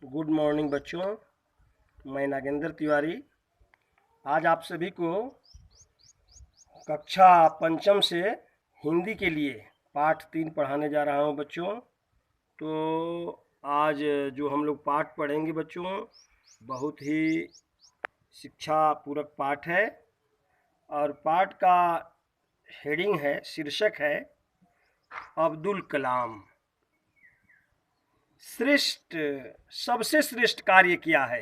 Good morning बच्चों। मैं नागेंद्र तिवारी आज आप सभी को कक्षा पंचम से हिंदी के लिए पाठ 3 पढ़ाने जा रहा हूं बच्चों। तो आज जो हम लोग पाठ पढ़ेंगे बच्चों, बहुत ही शिक्षा पूरक पाठ है और पाठ का हेडिंग है, शीर्षक है अब्दुल कलाम। सबसे श्रेष्ठ कार्य किया है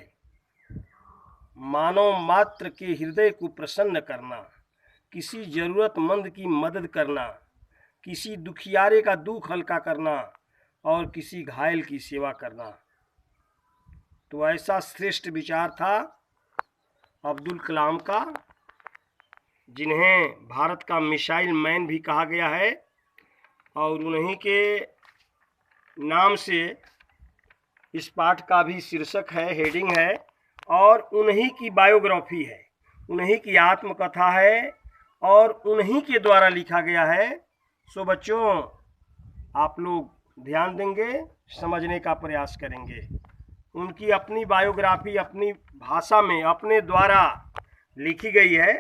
मानव मात्र के हृदय को प्रसन्न करना, किसी जरूरतमंद की मदद करना, किसी दुखियारे का दुख हल्का करना और किसी घायल की सेवा करना। तो ऐसा श्रेष्ठ विचार था अब्दुल कलाम का, जिन्हें भारत का मिसाइल मैन भी कहा गया है और उन्हीं के नाम से इस पाठ का भी शीर्षक है, हेडिंग है और उन्हीं की बायोग्राफी है, उन्हीं की आत्मकथा है और उन्हीं के द्वारा लिखा गया है। सो बच्चों, आप लोग ध्यान देंगे, समझने का प्रयास करेंगे। उनकी अपनी बायोग्राफी अपनी भाषा में अपने द्वारा लिखी गई है,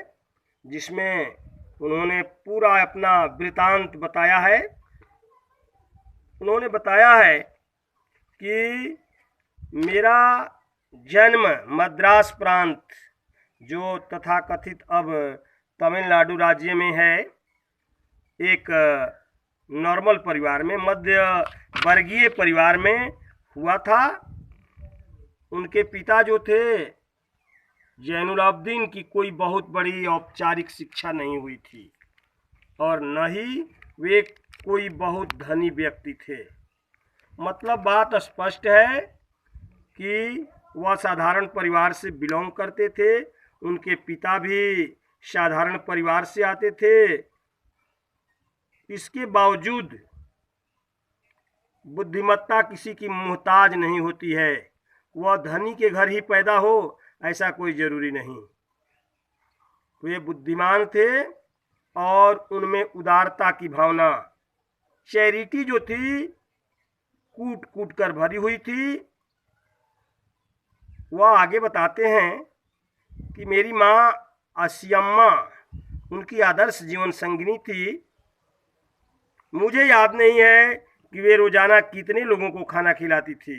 जिसमें उन्होंने पूरा अपना वृतांत बताया है। उन्होंने बताया है कि मेरा जन्म मद्रास प्रांत, जो तथाकथित अब तमिलनाडु राज्य में है, एक नॉर्मल परिवार में, मध्य वर्गीय परिवार में हुआ था। उनके पिता जो थे जैनुलाब्दीन की कोई बहुत बड़ी औपचारिक शिक्षा नहीं हुई थी और न ही वे कोई बहुत धनी व्यक्ति थे। मतलब बात स्पष्ट है कि वह साधारण परिवार से बिलोंग करते थे। उनके पिता भी साधारण परिवार से आते थे। इसके बावजूद बुद्धिमत्ता किसी की मोहताज नहीं होती है। वह धनी के घर ही पैदा हो ऐसा कोई जरूरी नहीं। वे बुद्धिमान थे और उनमें उदारता की भावना, चैरिटी जो थी, कूट कूट कर भरी हुई थी। वह आगे बताते हैं कि मेरी माँ असियम्मा उनकी आदर्श जीवन संगिनी थी। मुझे याद नहीं है कि वे रोजाना कितने लोगों को खाना खिलाती थी,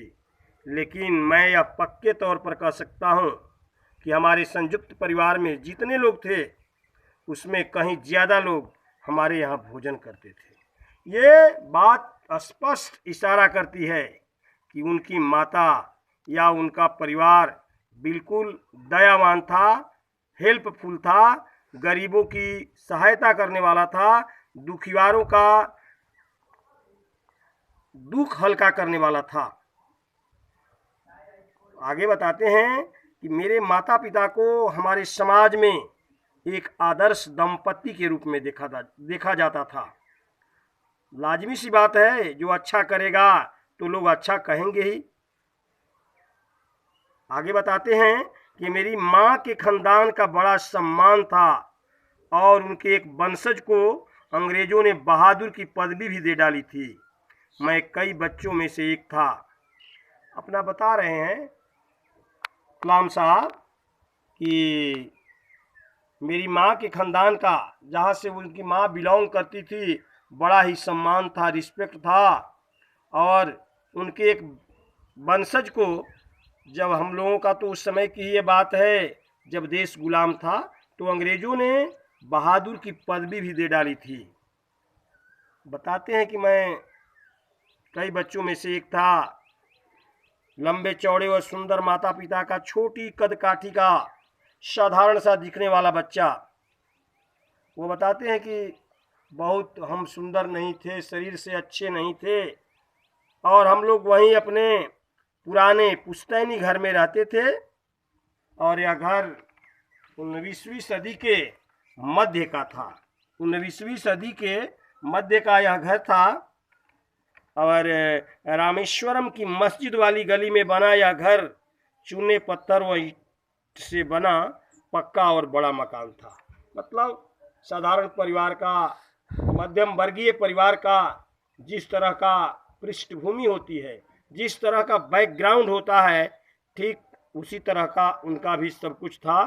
लेकिन मैं यह पक्के तौर पर कह सकता हूँ कि हमारे संयुक्त परिवार में जितने लोग थे उसमें कहीं ज़्यादा लोग हमारे यहाँ भोजन करते थे। ये बात स्पष्ट इशारा करती है कि उनकी माता या उनका परिवार बिल्कुल दयावान था, हेल्पफुल था, गरीबों की सहायता करने वाला था, दुखियारों का दुख हल्का करने वाला था। आगे बताते हैं कि मेरे माता पिता को हमारे समाज में एक आदर्श दंपति के रूप में देखा जाता था। लाजमी सी बात है, जो अच्छा करेगा तो लोग अच्छा कहेंगे ही। आगे बताते हैं कि मेरी माँ के खानदान का बड़ा सम्मान था और उनके एक वंशज को अंग्रेजों ने बहादुर की पदवी भी दे डाली थी। मैं कई बच्चों में से एक था। अपना बता रहे हैं कलाम साहब कि मेरी माँ के खानदान का, जहाँ से उनकी माँ बिलोंग करती थी, बड़ा ही सम्मान था, रिस्पेक्ट था। और उनके एक वंशज को, जब हम लोगों का तो उस समय की ये बात है जब देश गुलाम था, तो अंग्रेजों ने बहादुर की पदवी भी दे डाली थी। बताते हैं कि मैं कई बच्चों में से एक था। लंबे चौड़े और सुंदर माता पिता का, छोटी कद काठी का, साधारण सा दिखने वाला बच्चा। वो बताते हैं कि बहुत हम सुंदर नहीं थे, शरीर से अच्छे नहीं थे और हम लोग वहीं अपने पुराने पुश्तैनी घर में रहते थे। और यह घर 19वीं सदी के मध्य का था। 19वीं सदी के मध्य का यह घर था और रामेश्वरम की मस्जिद वाली गली में बना यह घर चूने पत्थर व ईंट से बना पक्का और बड़ा मकान था। मतलब साधारण परिवार का, मध्यम वर्गीय परिवार का जिस तरह का पृष्ठभूमि होती है, जिस तरह का बैकग्राउंड होता है ठीक उसी तरह का उनका भी सब कुछ था।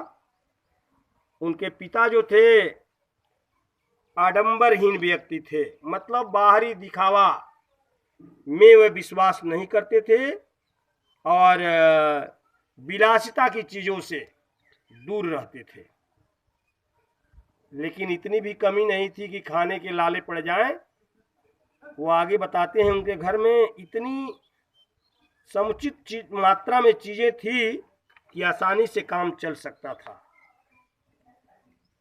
उनके पिता जो थे आडंबरहीन व्यक्ति थे, मतलब बाहरी दिखावा में वे विश्वास नहीं करते थे और विलासिता की चीज़ों से दूर रहते थे। लेकिन इतनी भी कमी नहीं थी कि खाने के लाले पड़ जाएं। वो आगे बताते हैं उनके घर में इतनी समुचित मात्रा में चीज़ें थी कि आसानी से काम चल सकता था।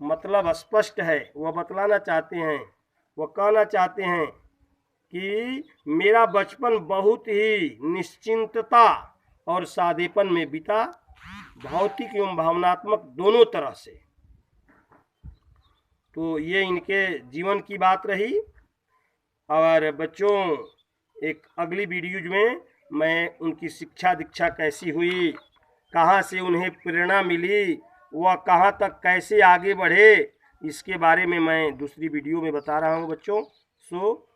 मतलब स्पष्ट है, वह बतलाना चाहते हैं, वह कहना चाहते हैं कि मेरा बचपन बहुत ही निश्चिंतता और सादेपन में बीता, भौतिक एवं भावनात्मक दोनों तरह से। तो ये इनके जीवन की बात रही। और बच्चों, एक अगली वीडियो में मैं उनकी शिक्षा दीक्षा कैसी हुई, कहाँ से उन्हें प्रेरणा मिली, वह कहाँ तक कैसे आगे बढ़े, इसके बारे में मैं दूसरी वीडियो में बता रहा हूँ बच्चों। सो